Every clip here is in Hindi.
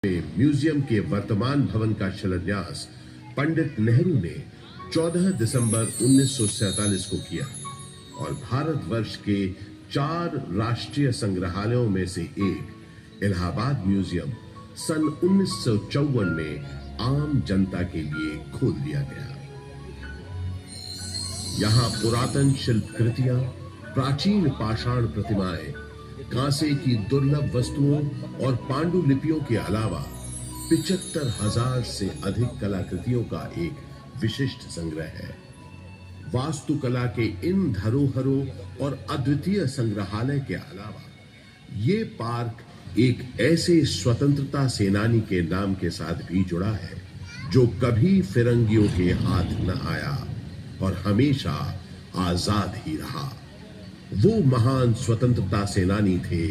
म्यूजियम के वर्तमान भवन का शिलान्यास पंडित नेहरू ने 14 दिसंबर 1947 को किया और भारतवर्ष के 4 राष्ट्रीय संग्रहालयों में से एक इलाहाबाद म्यूजियम सन 1954 में आम जनता के लिए खोल दिया गया। यहां पुरातन शिल्पकृतियां, प्राचीन पाषाण प्रतिमाएं, कांसे की दुर्लभ वस्तुओं और पांडुलिपियों के अलावा 75,000 से अधिक कलाकृतियों का एक विशिष्ट संग्रह है। वास्तुकला के इन धरोहरों और अद्वितीय संग्रहालय के अलावा ये पार्क एक ऐसे स्वतंत्रता सेनानी के नाम के साथ भी जुड़ा है जो कभी फिरंगियों के हाथ न आया और हमेशा आजाद ही रहा। वो महान स्वतंत्रता सेनानी थे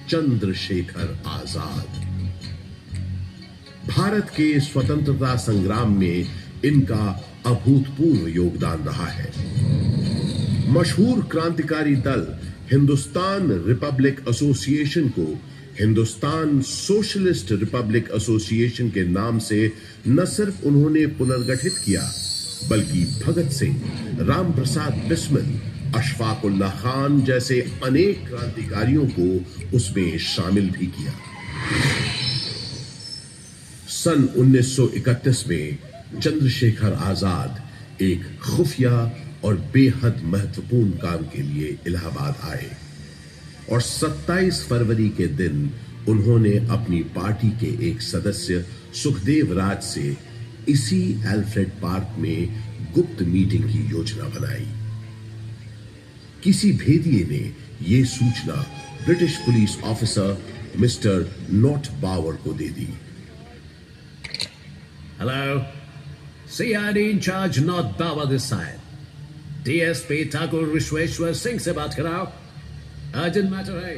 चंद्रशेखर आजाद। भारत के स्वतंत्रता संग्राम में इनका अभूतपूर्व योगदान रहा है। मशहूर क्रांतिकारी दल हिंदुस्तान रिपब्लिक एसोसिएशन को हिंदुस्तान सोशलिस्ट रिपब्लिक एसोसिएशन के नाम से न सिर्फ उन्होंने पुनर्गठित किया बल्कि भगत सिंह, रामप्रसाद बिस्मिल, अशफाक उल्लाह खान जैसे अनेक क्रांतिकारियों को उसमें शामिल भी किया। सन 1931 में चंद्रशेखर आजाद एक खुफिया और बेहद महत्वपूर्ण काम के लिए इलाहाबाद आए और 27 फरवरी के दिन उन्होंने अपनी पार्टी के एक सदस्य सुखदेव राज से इसी एल्फ्रेड पार्क में गुप्त मीटिंग की योजना बनाई। किसी भेदिए ने यह सूचना British police officer mister Nott Bower को दे दी। Hello, CID in-charge Nott Bower this side. DSP Thakur Vishweshwar Singh से बात कराओ, अर्जेंट मैटर है।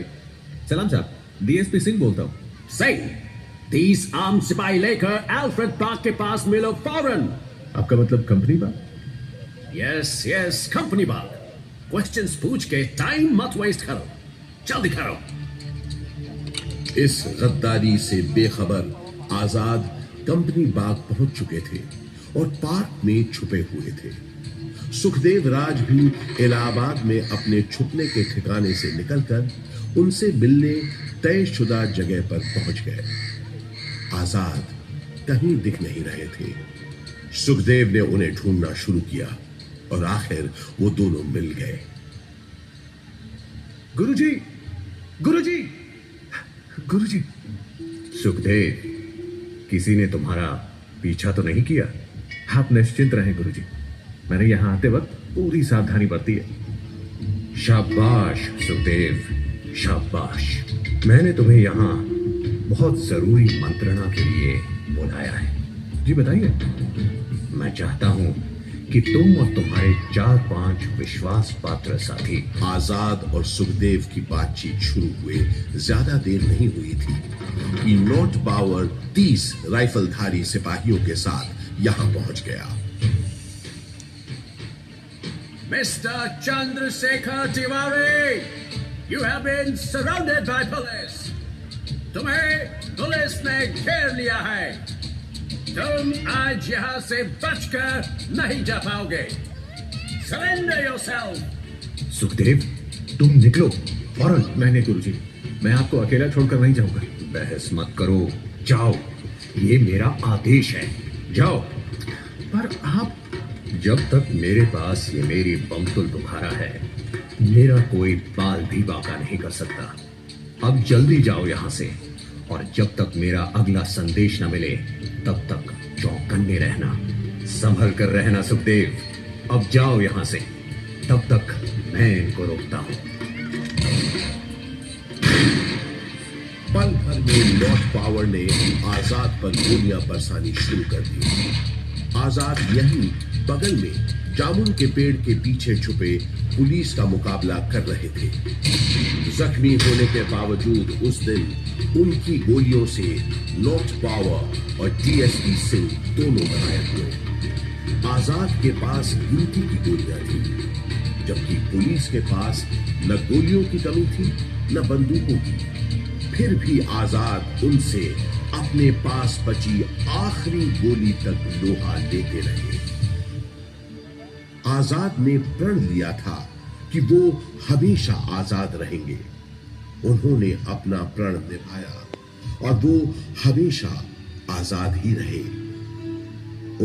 सलाम साहब, डीएसपी सिंह बोलता हूँ। सिंह, 30 आर्म सिपाही लेकर एल्फ्रेड पार्क के पास मिलो फौरन। आपका मतलब कंपनी बाग? यस यस, कंपनी बाग। क्वेश्चंस पूछ के टाइम मत वेस्ट करो, जल्दी करो। इस गद्दारी से बेखबर आजाद कंपनी बाग पहुंच चुके थे और पार्क में छुपे हुए थे। सुखदेव राज भी इलाहाबाद में अपने छुपने के ठिकाने से निकलकर उनसे मिलने तयशुदा जगह पर पहुंच गए। आजाद कहीं दिख नहीं रहे थे। सुखदेव ने उन्हें ढूंढना शुरू किया और आखिर वो दोनों मिल गए। गुरुजी, गुरुजी, गुरुजी। सुखदेव, किसी ने तुम्हारा पीछा तो नहीं किया? आप निश्चिंत रहें गुरुजी, मैंने यहां आते वक्त पूरी सावधानी बरती है। शाबाश सुखदेव, शाबाश। मैंने तुम्हें यहाँ बहुत जरूरी मंत्रणा के लिए बुलाया है। जी बताइए। मैं चाहता हूं कि तुम और तुम्हारे 4-5 विश्वास पात्र साथी। आजाद और सुखदेव की बातचीत शुरू हुए ज्यादा देर नहीं हुई थी कि नॉट बावर 30 राइफलधारी सिपाहियों के साथ यहां पहुंच गया। Mister Chandrashekhar Tiwari, you have been surrounded by police. तुम्हें पुलिस ने घेर लिया है। तुम आज यहां से बचकर नहीं जा पाओगे। Surrender yourself. सुखदेव, तुम निकलो फौरन। नहीं गुरुजी, मैं आपको अकेला छोड़कर नहीं जाऊंगा। बहस मत करो, जाओ। ये मेरा आदेश है, जाओ। पर आप... जब तक मेरे पास ये मेरी बमतुल बुखारा है, मेरा कोई बाल भी बाका नहीं कर सकता। अब जल्दी जाओ यहां से, और जब तक मेरा अगला संदेश न मिले तब तक चौकन्ने रहना, संभल कर रहना। सुखदेव, अब जाओ यहां से, तब तक मैं इनको रोकता हूं। पल भर में नॉट बावर ने आजाद पर गोलियां बरसानी शुरू कर दी। आजाद यहीं बगल में जामुन के पेड़ के पीछे छुपे पुलिस का मुकाबला कर रहे थे। जख्मी होने के बावजूद उस दिन उनकी गोलियों से नॉट बावर और डीएसपी सिंह दोनों घायल हुए। आजाद के पास गिनती की गोलियां थी, जबकि पुलिस के पास न गोलियों की कमी थी न बंदूकों की। फिर भी आजाद उनसे अपने पास बची आखिरी गोली तक लोहा लेके रहे। आजाद ने प्रण लिया था कि वो हमेशा आजाद रहेंगे। उन्होंने अपना प्रण निभाया और वो हमेशा आजाद ही रहे।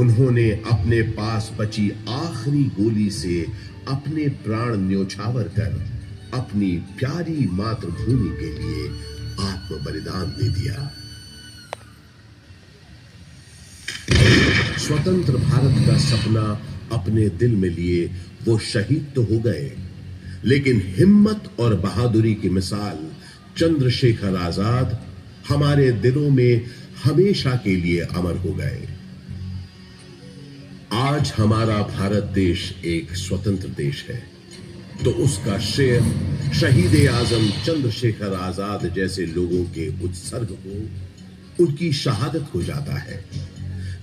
उन्होंने अपने पास बची आखिरी गोली से अपने प्राण न्योछावर कर अपनी प्यारी मातृभूमि के लिए आत्म बलिदान दे दिया। स्वतंत्र भारत का सपना अपने दिल में लिए वो शहीद तो हो गए, लेकिन हिम्मत और बहादुरी की मिसाल चंद्रशेखर आजाद हमारे दिलों में हमेशा के लिए अमर हो गए। आज हमारा भारत देश एक स्वतंत्र देश है, तो उसका श्रेय शहीद आजम चंद्रशेखर आजाद जैसे लोगों के उत्सर्ग को, उनकी शहादत हो जाता है,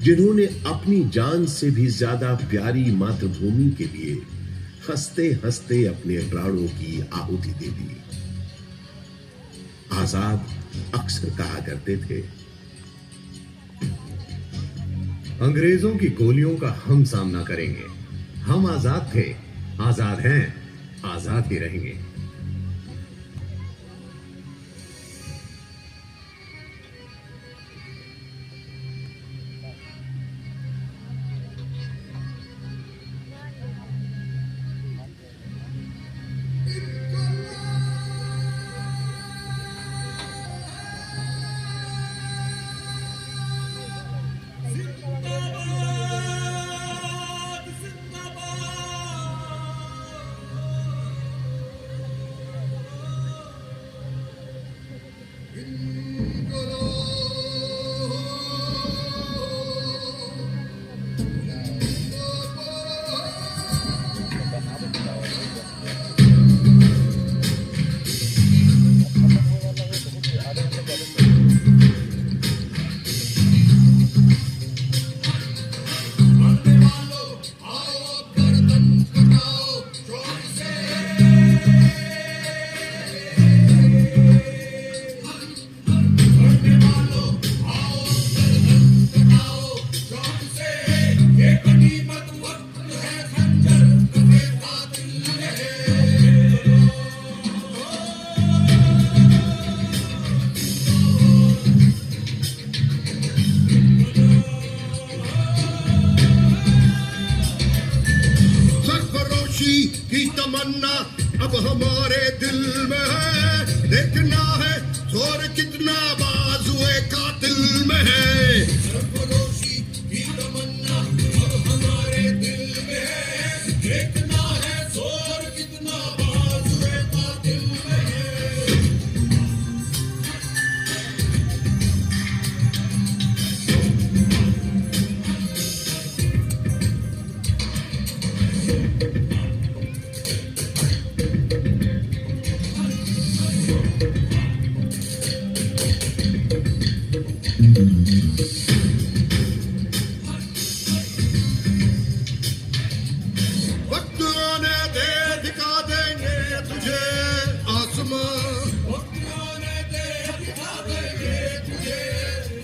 जिन्होंने अपनी जान से भी ज्यादा प्यारी मातृभूमि के लिए हंसते हंसते अपने प्राणों की आहुति दे दी। आजाद अक्सर कहा करते थे, अंग्रेजों की गोलियों का हम सामना करेंगे। हम आजाद थे, आजाद हैं, आजाद ही रहेंगे। की तमन्ना अब हमारे दिल में है, देखना है जोर कितना बाजुए कातिल में है। सरफरोशी की तमन्ना अब हमारे दिल में है, देखना है जोर कितना बाजुए कातिल में है। वक्त आने दे दिखा देंगे तुझे आसमां, वक्त आने दे दिखा देंगे तुझे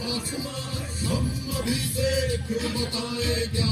आसमां। हम अभी से क्यों बताएं क्या